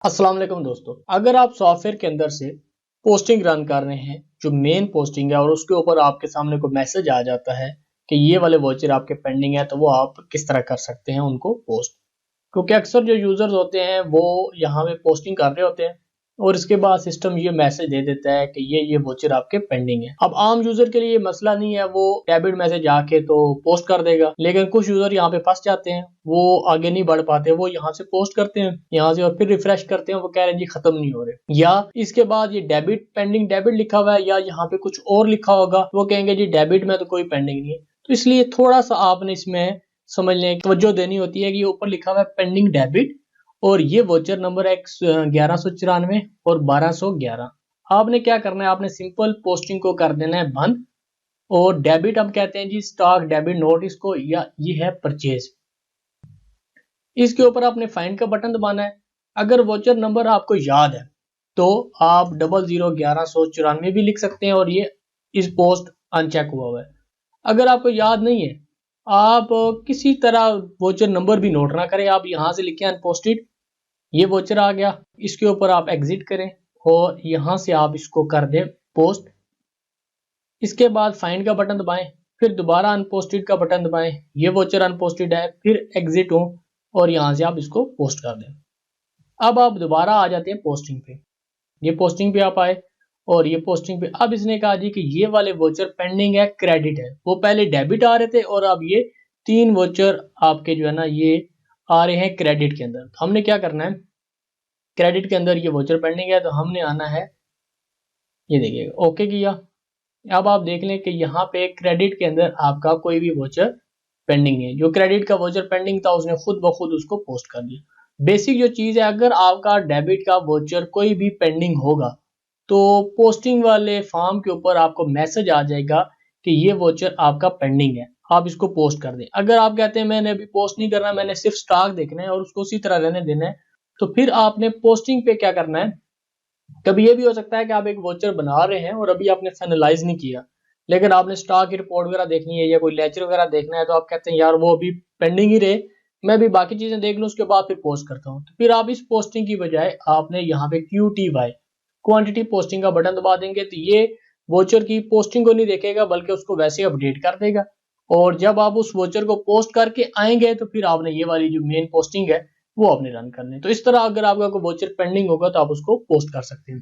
अस्सलाम वालेकुम दोस्तों, अगर आप सॉफ्टवेयर के अंदर से पोस्टिंग रन कर रहे हैं जो मेन पोस्टिंग है और उसके ऊपर आपके सामने कोई मैसेज आ जाता है कि ये वाले वॉचर आपके पेंडिंग है, तो वो आप किस तरह कर सकते हैं उनको पोस्ट। क्योंकि अक्सर जो यूजर्स होते हैं वो यहाँ पे पोस्टिंग कर रहे होते हैं और इसके बाद सिस्टम ये मैसेज दे देता है कि ये वोचर आपके पेंडिंग है। अब आम यूजर के लिए मसला नहीं है, वो डेबिट मैसेज आके तो पोस्ट कर देगा, लेकिन कुछ यूजर यहाँ पे फंस जाते हैं, वो आगे नहीं बढ़ पाते, वो यहाँ से पोस्ट करते हैं यहाँ से और फिर रिफ्रेश करते हैं, वो कह रहे हैं जी खत्म नहीं हो रहे, या इसके बाद ये डेबिट पेंडिंग डेबिट लिखा हुआ है या यहाँ पे कुछ और लिखा होगा, वो कहेंगे जी डेबिट में तो कोई पेंडिंग नहीं है। तो इसलिए थोड़ा सा आपने इसमें समझ लें, तवज्जो देनी होती है कि ऊपर लिखा हुआ है पेंडिंग डेबिट और ये वोचर नंबर है 1194 और 1211। आपने क्या करना है, आपने सिंपल पोस्टिंग को कर देना है बंद और डेबिट हम कहते हैं जी स्टॉक डेबिट नोट इसको, या ये है परचेज। इसके ऊपर आपने फाइंड का बटन दबाना है। अगर वोचर नंबर आपको याद है तो आप 001194 भी लिख सकते हैं और ये इस पोस्ट अनचेक हुआ है। अगर आपको याद नहीं है, आप किसी तरह वोचर नंबर भी नोट ना करें, आप यहां से लिखें अनपोस्टेड, ये वोचर आ गया, इसके ऊपर आप एग्जिट करें और यहां से आप इसको कर दें पोस्ट। इसके बाद फाइंड का बटन दबाएं, फिर दोबारा अनपोस्टेड का बटन दबाएं, ये वोचर अनपोस्टेड है, फिर एग्जिट हो और यहां से आप इसको पोस्ट कर दें। अब आप दोबारा आ जाते हैं पोस्टिंग पे, ये पोस्टिंग पे आप आए और ये पोस्टिंग पे अब इसने कहा जी कि ये वाले वोचर पेंडिंग है, क्रेडिट है। वो पहले डेबिट आ रहे थे और अब ये 3 वोचर आपके जो है ना ये आ रहे हैं क्रेडिट के अंदर। तो हमने क्या करना है, क्रेडिट के अंदर ये वोचर पेंडिंग है तो हमने आना है, ये देखिएगा ओके किया। अब आप देख लें कि यहाँ पे क्रेडिट के अंदर आपका कोई भी वोचर पेंडिंग नहीं है। जो क्रेडिट का वोचर पेंडिंग था उसने खुद ब खुद उसको पोस्ट कर दिया। बेसिक जो चीज है, अगर आपका डेबिट का वोचर कोई भी पेंडिंग होगा तो पोस्टिंग वाले फॉर्म के ऊपर आपको मैसेज आ जाएगा कि ये वोचर आपका पेंडिंग है, आप इसको पोस्ट कर दें। अगर आप कहते हैं मैंने अभी पोस्ट नहीं करना, मैंने सिर्फ स्टॉक देखना है और उसको उसी तरह रहने देना है, तो फिर आपने पोस्टिंग पे क्या करना है। कभी ये भी हो सकता है कि आप एक वोचर बना रहे हैं और अभी आपने फाइनलाइज नहीं किया, लेकिन आपने स्टॉक की रिपोर्ट वगैरह देखनी है या कोई लेजर वगैरह देखना है, तो आप कहते हैं यार वो अभी पेंडिंग ही रहे, मैं भी बाकी चीजें देख लूं उसके बाद फिर पोस्ट करता हूं। तो फिर आप इस पोस्टिंग की बजाय आपने यहाँ पे QTY क्वांटिटी पोस्टिंग का बटन दबा देंगे, तो ये वोचर की पोस्टिंग को नहीं देखेगा बल्कि उसको वैसे अपडेट कर देगा। और जब आप उस वोचर को पोस्ट करके आएंगे तो फिर आपने ये वाली जो मेन पोस्टिंग है वो आपने रन करनी है। तो इस तरह अगर आपका कोई वोचर पेंडिंग होगा तो आप उसको पोस्ट कर सकते हैं।